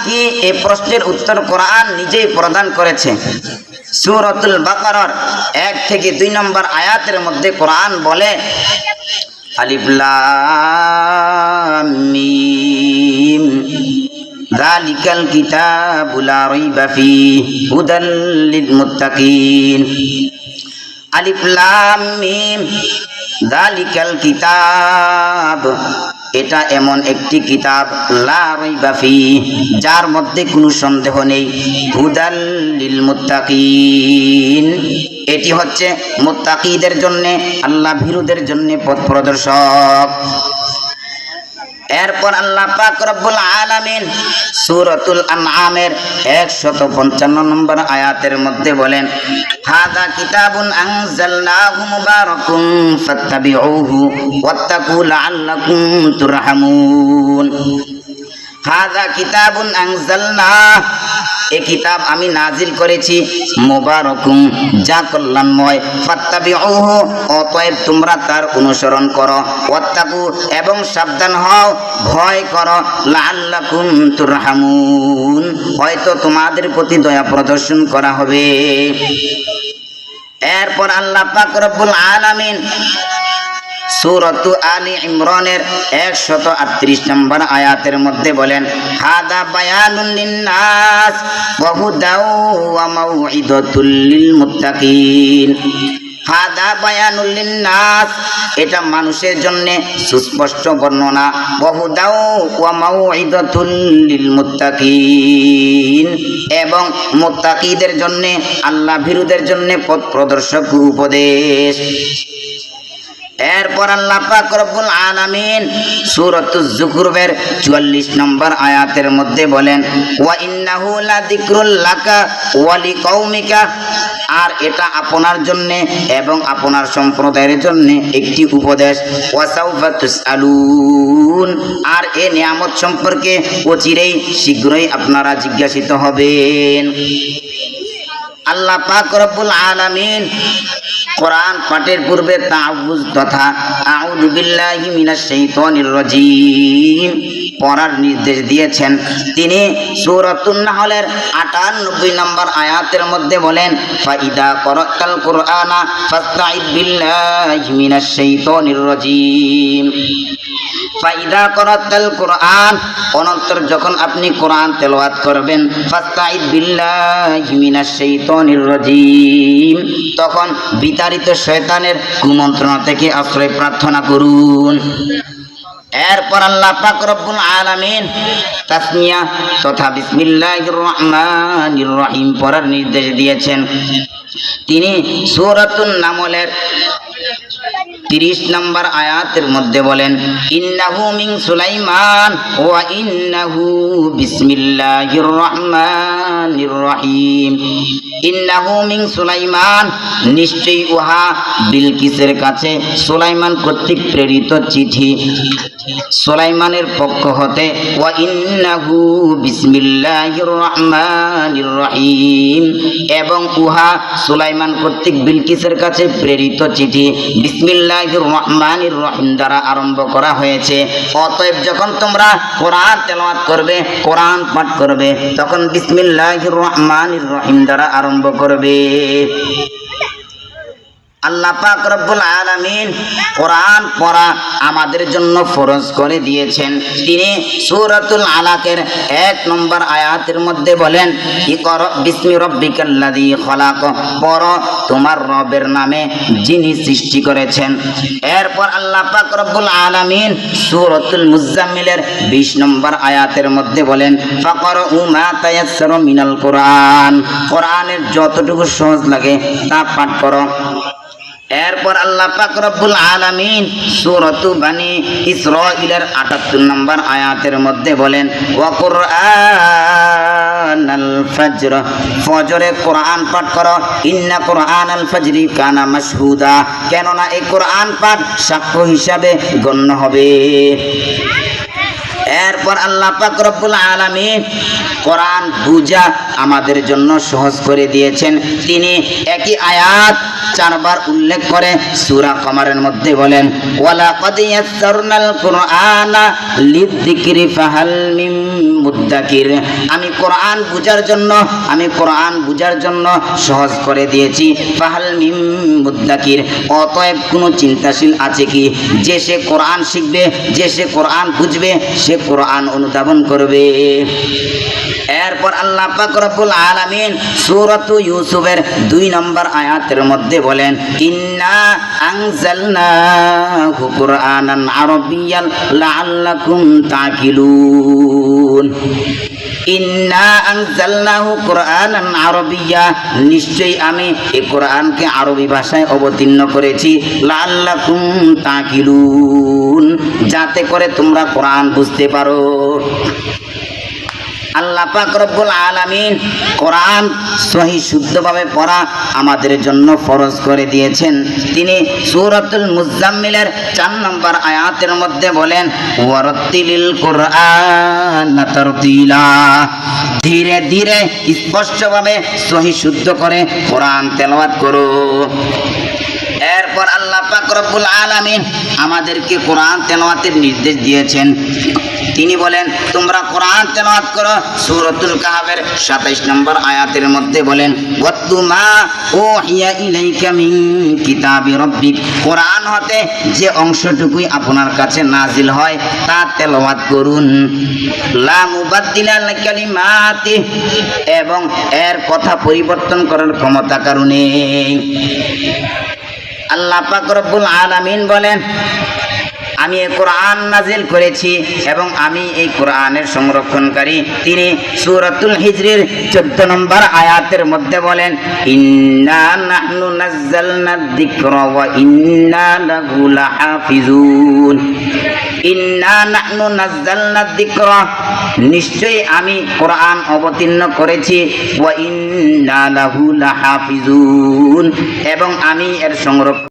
কি? এই প্রশ্নের উত্তর কোরআন নিজেই প্রদান করেছে। সূরাতুল বাকারার 1 থেকে 2 নম্বর আয়াতের মধ্যে কোরআন বলে, আলিফ লাম মিম যালিকাল কিতাবু লা রাইবা ফীহি হুদাল লিল মুত্তাকিন। আলিফ লাম মিম যালিকাল কিতাব, এটা এমন একটি কিতাব, লা রাইবা ফীহি, যার মধ্যে কোনো সন্দেহ নেই, হুদাল লিল মুত্তাকিন, এটি হচ্ছে মুত্তাকিদের জন্য, আল্লাহ ভীরুদের জন্য পথ প্রদর্শক। এরপর আল্লাহ পাক রব্বুল আলামিন সূরাতুল আনআমের 155 নম্বর আয়াতের মধ্যে বলেন, হাযা কিতাবুন আনজালনাহু মুবারাকুন ফাত্তাবিউহু ওয়াত্তাকু লাআল্লাকুম তুরহামুন। হাযা কিতাবুন আনজালনাহ, এই কিতাব আমি নাজিল করেছি, মুবারাকুম, যা কল্যাণময়, ফাত্তাবিউহু, অতএব তোমরা তার অনুসরণ করো, ওয়াত্তাকু, এবং সাবধান হও, ভয় করো, লাআল্লাকুম তুরহামুন, হয়তো তোমাদের প্রতি দয়া প্রদর্শন করা হবে। এরপর আল্লাহ পাক রব্বুল আলামিন সূরাতু আলী ইমরানের 138 নম্বর আয়াতের মধ্যে বলেন, হাদা বায়ানুন লিন্নাস ওয়া হুদাও ওয়া মাউইদাতুল লিল মুত্তাকিন। হাদা বায়ানুল লিন্নাস, এটা মানুষের জন্য সুস্পষ্ট বর্ণনা, ওয়া হুদাও ওয়া মাউইদাতুল লিল মুত্তাকিন, এবং মুত্তাকিদের জন্য, আল্লাহ ভীরুদের জন্য পথ প্রদর্শক উপদেশ। এরপর আল্লাহ পাক রব্বুল আলামিন সূরাতুজ যুখরুফের 44 নম্বর আয়াতের মধ্যে বলেন, ওয়া ইন্নাহু লাযিকরুল লাকা ওয়া লিকাউমিকা, আর এটা আপনার জন্য এবং আপনার সম্প্রদায়ের জন্য একটি উপদেশ, ওয়া সাউফা তুসআলুন, আর এই নিয়ামত সম্পর্কে অচিরেই শীঘ্রই আপনারা জিজ্ঞাসিত হবেন। আল্লাহ পাক রব্বুল আলামিন কোরআন পাঠের পূর্বে তাআউযুজ তথা আউযু বিল্লাহি মিনাশ শাইতানির রাজীম পড়ার নির্দেশ দিয়েছেন। তিনি সূরাতুন নাহলের 98 নম্বর আয়াতের মধ্যে বলেন, ফাইদা করাতাল কুরআনা ফাস্তাইদ বিল্লাহি মিনাশ শাইতানির রাজীম। ফাইদা করাতাল কুরআন, অনন্তর যখন আপনি কোরআন তেলাওয়াত করবেন, ফাস্তাইদ বিল্লাহি মিনাশ শাইতানির রাজীম, তখন বিতাড়িত শয়তানের কুমন্ত্রণা থেকে আশ্রয় প্রার্থনা করুন। এরপর আল্লাহ পাক রব্বুল আলামিন তাসমিয়া তথা বিসমিল্লাহির রহমানির রহিম পড়ার নির্দেশ দিয়েছেন। তিনি সূরাতুন নামলের 30 নম্বর আয়াতের মধ্যে বলেন, ইন্নাহু মিন সুলাইমান ওয়া ইন্নাহু বিসমিল্লাহির রহমানির রহিম। ইন্নাহু মিন সুলাইমান, নিশ্চয়ই উহা বিলকিসের কাছে সুলাইমান কর্তৃক প্রেরিত চিঠি, সুলাইমানের পক্ষ হতে, ওয়া ইন্নাহু বিসমিল্লাহির রহমানির রহিম, এবং উহা সুলাইমান কর্তৃক বিলকিসের কাছে প্রেরিত চিঠি বিসমিল্লাহির রহমানির রহিম দ্বারা আরম্ভ করা হয়েছে। অতএব যখন তোমরা কোরআন তেলাওয়াত করবে, কোরআন পাঠ করবে, তখন বিসমিল্লাহির রহমানির রহিম দ্বারা আরম্ভ করবে। আল্লাহ পাক রব্বুল আলামিন কোরআন পড়া আমাদের জন্য ফরজ করে দিয়েছেন। তিনি সূরাতুল আলাকের 1 নম্বর আয়াতের মধ্যে বলেন, ইকরা বিসমি রাব্বিকাল্লাযী খলাক, পড়ো তোমার রবের নামে যিনি সৃষ্টি করেছেন। এরপর আল্লাহ পাক রব্বুল আলামিন সূরাতুল মুজাম্মিলের 20 নম্বর আয়াতের মধ্যে বলেন, ফাকরাউ মা তায়াসসারা মিনাল কুরআন, কোরআনের যতটুকু সহজ লাগে তা পাঠ করো। এরপর আল্লাহ পাক রব্বুল আলামিন সূরাতু বানি ইসরাঈলের 78 নম্বর আয়াতের মধ্যে বলেন, ওয়া কুরআনাল ফাজর, ফজরে কোরআন পাঠ করো, ইন্না কুরআনাল ফাজরি কানা মাশহুদা, কেননা এই কোরআন পাঠ সাক্ষ্য হিসাবে গণ্য হবে। এরপর আল্লাহ পাক রব্বুল আলামিন কোরআন বুঝা আমাদের জন্য সহজ করে দিয়েছেন। তিনি একই আয়াত চারবার উল্লেখ করে সূরা কমারের মধ্যে বলেন, ওয়ালাকাদ ইয়াসসারনাল কুরআনা লিযিকরি ফাহাল মিন মুদ্দাকির। আমি কোরআন বুঝার জন্য সহজ করে দিয়েছি। ফাহাল মিন মুদ্দাকির, অতএব কোনো চিন্তাশীল আছে কি যে সে কোরআন শিখবে, যে সে কোরআন বুঝবে, সে কোরআন অনুধাবন করবে। এরপর আল্লাহ পাক রব্বুল আলামিন সূরাতু ইউসুফের 2 নম্বর আয়াতের মধ্যে বলেন, ইন্না আনজালনাহু কুরআনান আরাবিয়্যান লাআল্লাকুম তাকিলুন। ইন্না আনজালনাহু কুরআনান আরাবিয়্যা, নিশ্চয়ই আমি এই কোরআনকে আরবি ভাষায় অবতীর্ণ করেছি। লাআল্লাকুম তাকিলুন, যাতে করে তোমরা কোরআন বুঝতে পারো। আল্লাহ পাক রব্বুল আলামিন কোরআন সহি শুদ্ধভাবে পড়া আমাদের জন্য ফরজ করে দিয়েছেন। তিনি সূরাতুল মুজাম্মিলের 4 নম্বর আয়াতের মধ্যে বলেন, ওয়ারাত্তিলিল কুরআনা তারতিলা, ধীরে ধীরে স্পষ্টভাবে সহি শুদ্ধ করে কোরআন তেলাওয়াত করো। এরপর আল্লাহ পাক রব্বুল আলামিন আমাদেরকে কোরআন তেলাওয়াতের নির্দেশ দিয়েছেন। তিনি বলেন, তোমরা কোরআন তেলাওয়াত করো। সূরাতুল কাহফের 27 নম্বর আয়াতের মধ্যে বলেন, ওয়াতলু মা উহিয়া ইলাইকা মিন কিতাবি রাব্বিক, কোরআন হতে যে অংশটুকুই আপনার কাছে নাজিল হয় তা তেলাওয়াত করুন। লা মুবাদদিলা লিকালিমাতি, এবং এর কথা পরিবর্তন করার ক্ষমতা কারণে। আল্লাহ পাক রব্বুল আলামিন বলেন, আমি এই কোরআন নাজিল করেছি এবং আমি এই কোরআনের সংরক্ষণকারী। তিনি সূরাতুল হিজরের 14 নম্বর আয়াতের মধ্যে বলেন, ইন্না নাহনু নাযালনাদ যিকরা ওয়া ইন্না লাহু লাহাফিজুন। ইন্না নাহনু নাযালনাদ যিকরা, নিশ্চয়ই আমি কোরআন অবতীর্ণ করেছি। ওয়া ইন্না লাহু লাহাফিজুন, এবং আমি এর সংরক্ষণ